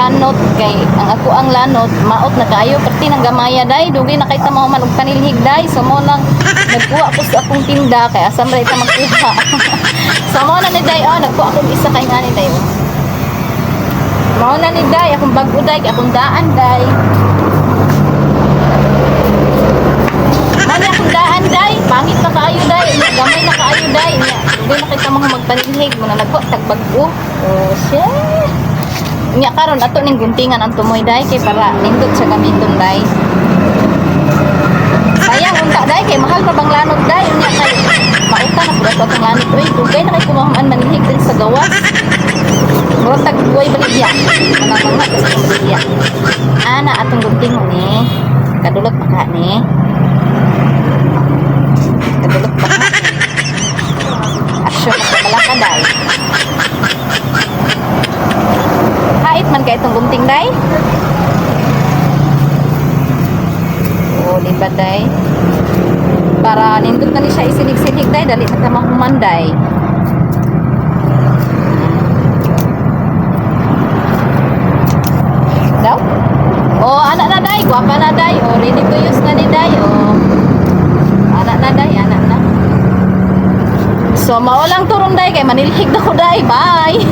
lanot kay ang ako ang lanot maot na kayo perti ng gamaya day dugay na kay ta mao man og panilhig day so mo nang nagkuha ko sa akong tinda kay asam ra ita magkuha so mo na ni day nagkuha ako isa kay ngani day mao na ni day akong bag-o day kay akong daan day mali akong daan day pangit na kaayo day gamay na kaayo day dugay na kay ta mga magpanilhig mo na nagkuha tag bag-o oh shit nya karon ato ning guntingan ang tumoy day kay para nindot sa gamiton day. Sayang unta day kay mahal pa bang lanot day unya kay mauta na pud ato ang lanot oy dugay na kay kumahuman manhig din sa gawas. Murag tag buhay baligya. Manamangha sa baligya. Ana atong guntingon ni kadulot pa ka ni. Kadulot pa ka. Aksyon sa balaka day. Hait man kay itong gunting day. Oh, di ba day? Para nindot na ni siya isinig-sinig day, dali na kamahuman day. Daw? Oh, anak na day, guwapa na day. Oh, ready to use na ni day. Oh. Anak na day, anak na. So, maulang turong day kay manilhig na ko day. Bye.